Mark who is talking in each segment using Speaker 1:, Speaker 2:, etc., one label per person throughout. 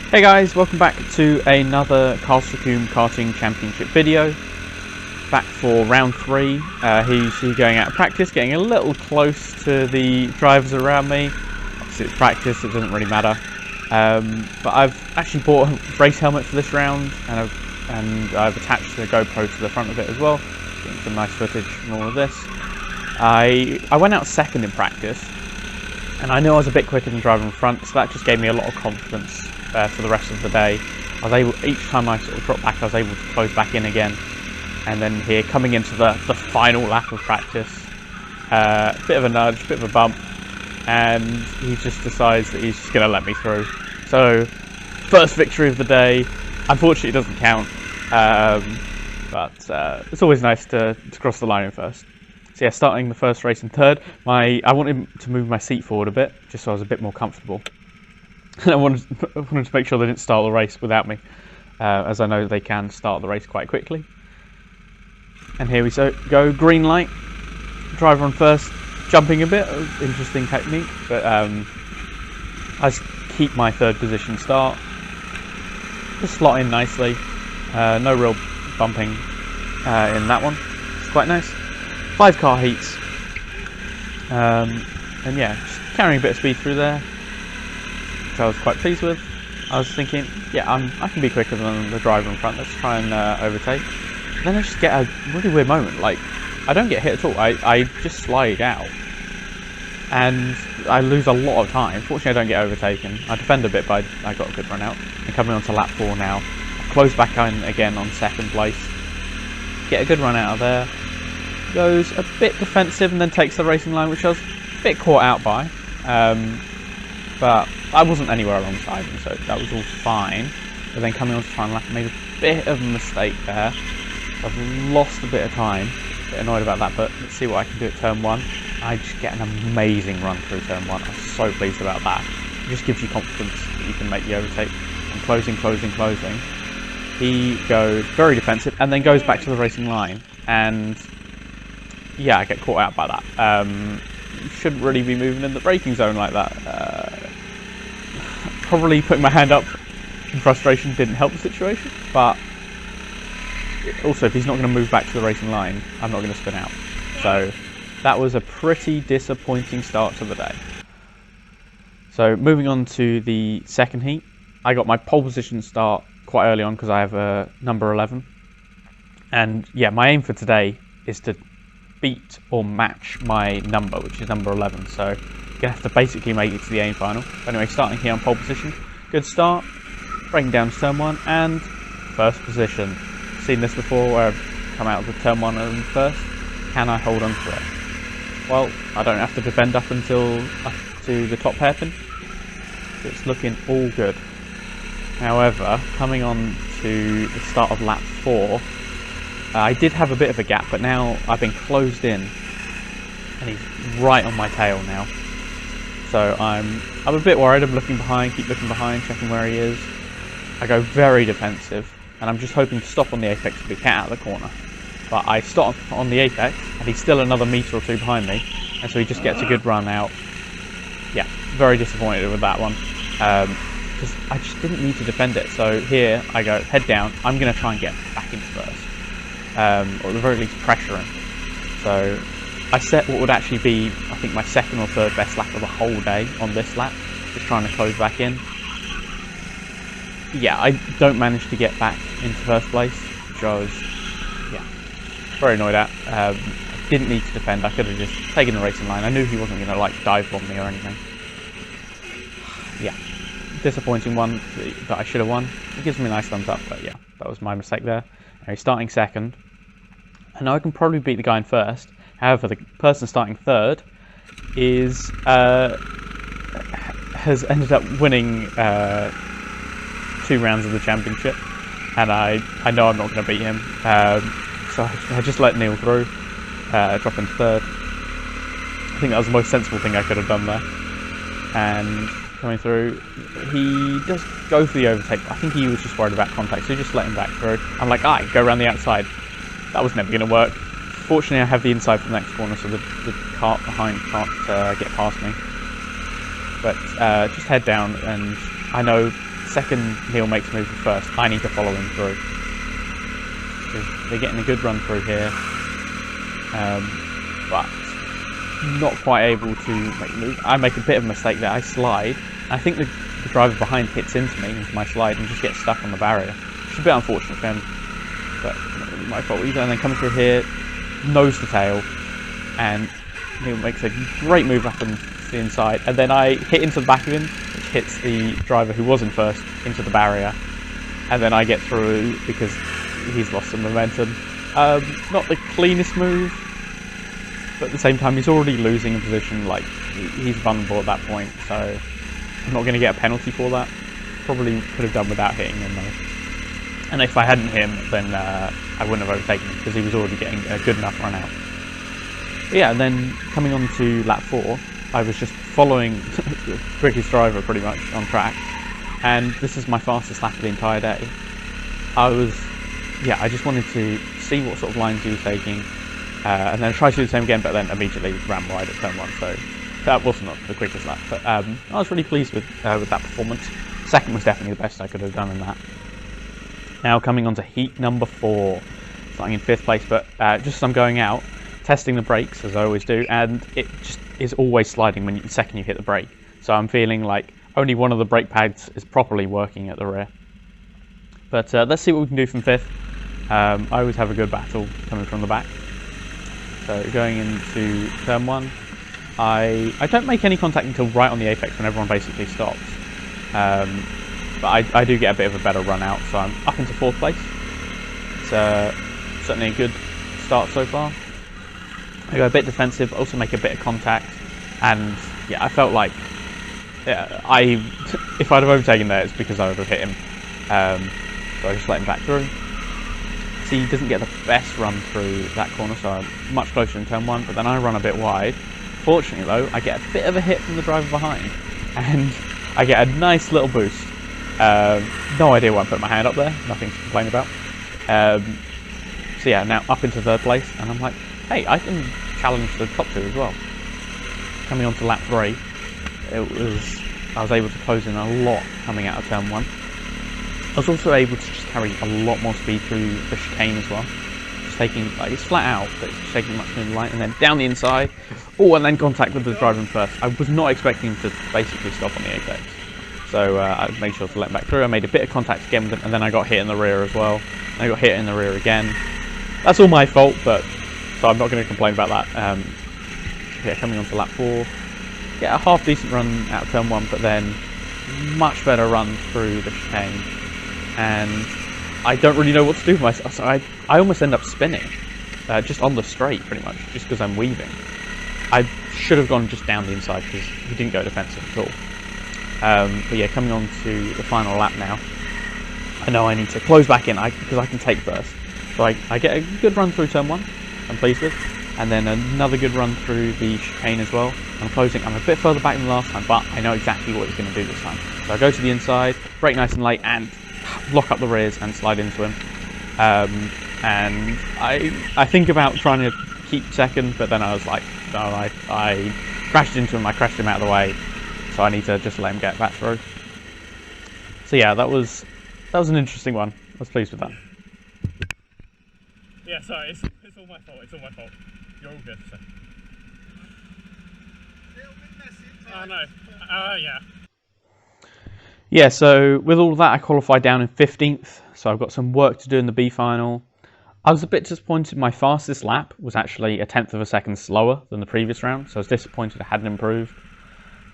Speaker 1: Hey guys, welcome back to another Castle Combe Karting Championship video. Back for round 3. He's going out of practice, getting a little close to the drivers around me. Obviously it's practice, it doesn't really matter. But I've actually bought a race helmet for this round, and I've attached the GoPro to the front of it as well. Getting some nice footage from all of this. I went out second in practice, and I knew I was a bit quicker than driving in front, so that just gave me a lot of confidence for the rest of the day. I was able, each time I sort of dropped back, I was able to close back in again. And then here, coming into the final lap of practice, bit of a nudge, bit of a bump, and he just decides that he's just going to let me through. So, first victory of the day. Unfortunately, it doesn't count, but it's always nice to cross the line in first. So yeah, starting the first race in third, I wanted to move my seat forward a bit, just so I was a bit more comfortable. And I wanted to make sure they didn't start the race without me, as I know they can start the race quite quickly. And here we go, green light, driver on first, jumping a bit, interesting technique, but I just keep my third position start, just slot in nicely, no real bumping in that one, it's quite nice. 5 car heats, and yeah, just carrying a bit of speed through there, which I was quite pleased with. I was thinking, yeah, I can be quicker than the driver in front, let's try and overtake. Then I just get a really weird moment, like, I don't get hit at all, I just slide out, and I lose a lot of time. Fortunately I don't get overtaken, I defend a bit, but I got a good run out. And coming on to lap 4 now, I close back in again on second place, get a good run out of there, goes a bit defensive and then takes the racing line, which I was a bit caught out by, but I wasn't anywhere alongside him, so that was all fine. But then coming on to final lap, I made a bit of a mistake there. I've lost a bit of time, a bit annoyed about that, but let's see what I can do at turn 1. I just get an amazing run through turn 1. I'm so pleased about that. It just gives you confidence that you can make the overtake. And closing. He goes very defensive and then goes back to the racing line. And yeah, I get caught out by that. You shouldn't really be moving in the braking zone like that. Probably putting my hand up in frustration didn't help the situation, but also, if he's not going to move back to the racing line, I'm not going to spin out. So that was a pretty disappointing start to the day. So moving on to the second heat, I got my pole position start quite early on because I have a number 11. And yeah, my aim for today is to beat or match my number, which is number 11. So you're going to have to basically make it to the aim final. But anyway, starting here on pole position, good start, breaking down to turn 1 and first position. Seen this before where I've come out of the turn 1 and first. Can I hold on to it? Well, I don't have to defend up until up to the top hairpin. So it's looking all good. However, coming on to the start of lap 4, I did have a bit of a gap, but now I've been closed in and he's right on my tail now. So I'm a bit worried. I'm looking behind, keep looking behind, checking where he is. I go very defensive. And I'm just hoping to stop on the apex to be cat out of the corner. But I stop on the apex, and he's still another metre or 2 behind me, and so he just gets a good run out. Yeah, very disappointed with that one, because I just didn't need to defend it. So here I go, head down, I'm going to try and get back into first, or at the very least pressure him. So I set what would actually be, I think, my second or third best lap of the whole day on this lap, just trying to close back in. Yeah, I don't manage to get back into first place, which I was, yeah, very annoyed at. I didn't need to defend, I could have just taken the racing line. I knew he wasn't going to, like, dive bomb me or anything. Yeah, disappointing one that I should have won. It gives me a nice thumbs up, but yeah, that was my mistake there. Anyway, starting second. I know I can probably beat the guy in first. However, the person starting third is, has ended up winning 2 rounds of the championship, and I know I'm not going to beat him, so I just let Neil through, drop into third. I think that was the most sensible thing I could have done there. And coming through, he does go for the overtake, but I think he was just worried about contact, so he just let him back through. I'm like, go around the outside. That was never going to work. Fortunately, I have the inside for the next corner, so the cart behind can't get past me. But just head down, and I know second Neil makes a move first, I need to follow him through. Because they're getting a good run through here, but not quite able to make the move. I make a bit of a mistake there. I slide. I think the driver behind hits into me, into my slide, and just gets stuck on the barrier. It's a bit unfortunate for him, but not really my fault either. And then coming through here, nose to tail, and Neil makes a great move up on the inside, and then I hit into the back of him, which hits the driver who was in first into the barrier, and then I get through because he's lost some momentum. Not the cleanest move, but at the same time he's already losing a position, like he's vulnerable at that point, so I'm not going to get a penalty for that. Probably could have done without hitting him though. And if I hadn't hit him, then I wouldn't have overtaken him because he was already getting a good enough run out. But yeah, and then coming on to lap 4, I was just following the quickest driver pretty much on track, and this is my fastest lap of the entire day. I just wanted to see what sort of lines he was taking, and then try to do the same again, but then immediately ran wide at turn 1, so that was not the quickest lap. But I was really pleased with that performance. Second was definitely the best I could have done in that. Now coming on to heat number 4, starting in 5th place, but just as I'm going out, testing the brakes as I always do, and it just is always sliding when the second you hit the brake. So I'm feeling like only one of the brake pads is properly working at the rear. But let's see what we can do from 5th. I always have a good battle coming from the back. So going into turn 1, I don't make any contact until right on the apex when everyone basically stops. But I do get a bit of a better run out, so I'm up into 4th place. It's certainly a good start so far. I go a bit defensive, also make a bit of contact, and yeah, I felt like if I'd have overtaken there, it's because I would have hit him. So I just let him back through. See, he doesn't get the best run through that corner, so I'm much closer in turn 1, but then I run a bit wide. Fortunately though, I get a bit of a hit from the driver behind, and I get a nice little boost. No idea why I put my hand up there, nothing to complain about. So yeah, now up into 3rd place, and I'm like, hey, I can challenge the top 2 as well. Coming on to lap 3, I was able to close in a lot coming out of turn 1. I was also able to just carry a lot more speed through the chicane as well. Just taking, like, it's flat out, but it's taking much smoother line, and then down the inside. Oh, and then contact with the driver in first. I was not expecting him to basically stop on the apex. So I made sure to let him back through. I made a bit of contact again with him, and then I got hit in the rear as well. And I got hit in the rear again. That's all my fault, but so I'm not going to complain about that. Yeah, coming on to lap 4. Yeah, a half decent run out of turn 1, but then much better run through the chicane. And I don't really know what to do with myself, so I almost end up spinning, just on the straight pretty much, just because I'm weaving. I should have gone just down the inside because he didn't go defensive at all. But yeah, coming on to the final lap now, I know I need to close back in because I can take first. So I get a good run through turn 1, I'm pleased with, and then another good run through the chicane as well. I'm closing, I'm a bit further back than last time, but I know exactly what he's going to do this time. So I go to the inside, brake nice and late, and lock up the rears and slide into him. And I think about trying to keep second, but then I was like, no, I crashed into him, I crashed him out of the way, so I need to just let him get back through. So yeah, that was an interesting one. I was pleased with that.
Speaker 2: Yeah, sorry, it's all my fault, it's all my fault. You're all good. So. Oh no, yeah.
Speaker 1: Yeah, so with all of that, I qualified down in 15th, so I've got some work to do in the B final. I was a bit disappointed my fastest lap was actually a 1/10 of a second slower than the previous round, so I was disappointed it hadn't improved.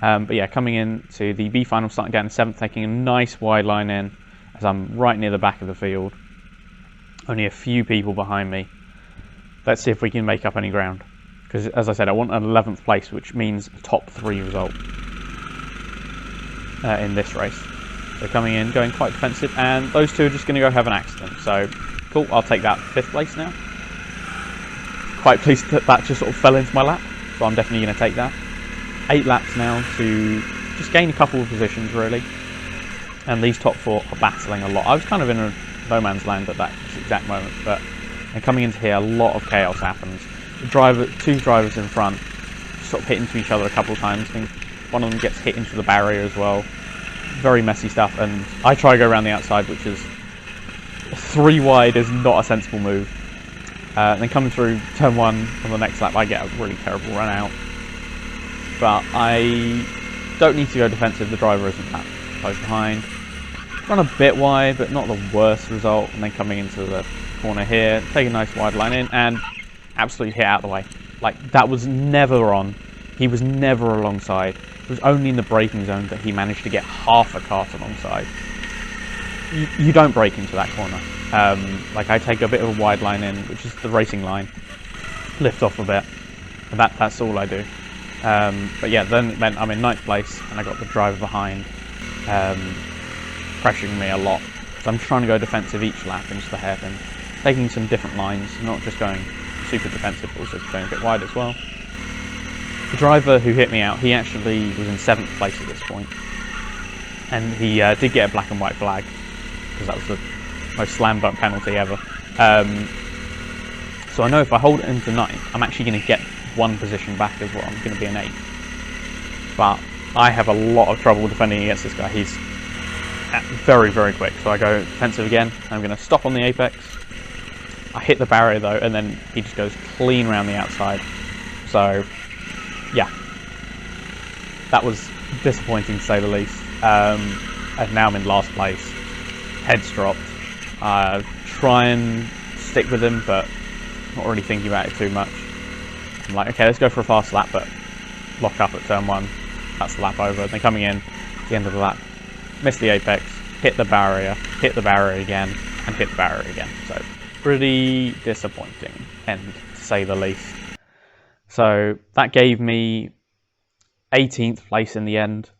Speaker 1: But yeah, coming into the B final, starting down in 7th, taking a nice wide line in, as I'm right near the back of the field. Only a few people behind me. Let's see if we can make up any ground. Because, as I said, I want an 11th place, which means a top 3 result in this race. So coming in, going quite defensive, and those two are just going to go have an accident. So, cool, I'll take that 5th place now. Quite pleased that that just sort of fell into my lap, so I'm definitely going to take that. 8 laps now to just gain a couple of positions, really. And these top 4 are battling a lot. I was kind of in a no man's land at that exact moment, but and coming into here, a lot of chaos happens. Two drivers in front sort of hit into each other a couple of times. I think one of them gets hit into the barrier as well. very messy stuff, and I try to go around the outside, which is 3 wide is not a sensible move. And then coming through turn 1 on the next lap, I get a really terrible run out. But I don't need to go defensive, the driver isn't that close behind. Run a bit wide, but not the worst result. And then coming into the corner here, take a nice wide line in, and absolutely hit out of the way. Like, that was never on. He was never alongside. It was only in the braking zone that he managed to get half a kart alongside. You don't brake into that corner. Like, I take a bit of a wide line in, which is the racing line, lift off a bit, and that's all I do. But yeah, then it meant I'm in 9th place, and I got the driver behind, pressuring me a lot. So I'm trying to go defensive each lap into the hairpin, taking some different lines, not just going super defensive, but also going a bit wide as well. The driver who hit me out, he actually was in 7th place at this point, and he did get a black and white flag, because that was the most slam dunk penalty ever. So I know if I hold it into 9th, I'm actually going to get 1 position back as well. I'm going to be an 8th. But I have a lot of trouble defending against this guy. He's very, very quick. So I go defensive again. I'm going to stop on the apex. I hit the barrier though, and then he just goes clean around the outside. So, yeah. That was disappointing to say the least. And now I'm in last place. Heads dropped. Try and stick with him, but not really thinking about it too much. I'm like, okay, let's go for a fast lap, but lock up at turn 1. That's the lap over. Then coming in, at the end of the lap, miss the apex, hit the barrier again, and hit the barrier again. So, pretty disappointing end, to say the least. So, that gave me 18th place in the end.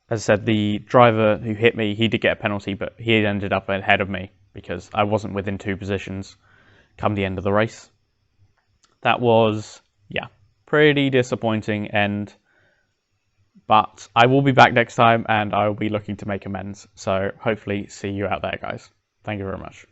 Speaker 1: As I said, the driver who hit me, he did get a penalty, but he ended up ahead of me because I wasn't within 2 positions come the end of the race. That was, yeah, pretty disappointing end. But I will be back next time, and I will be looking to make amends. So hopefully see you out there, guys. Thank you very much.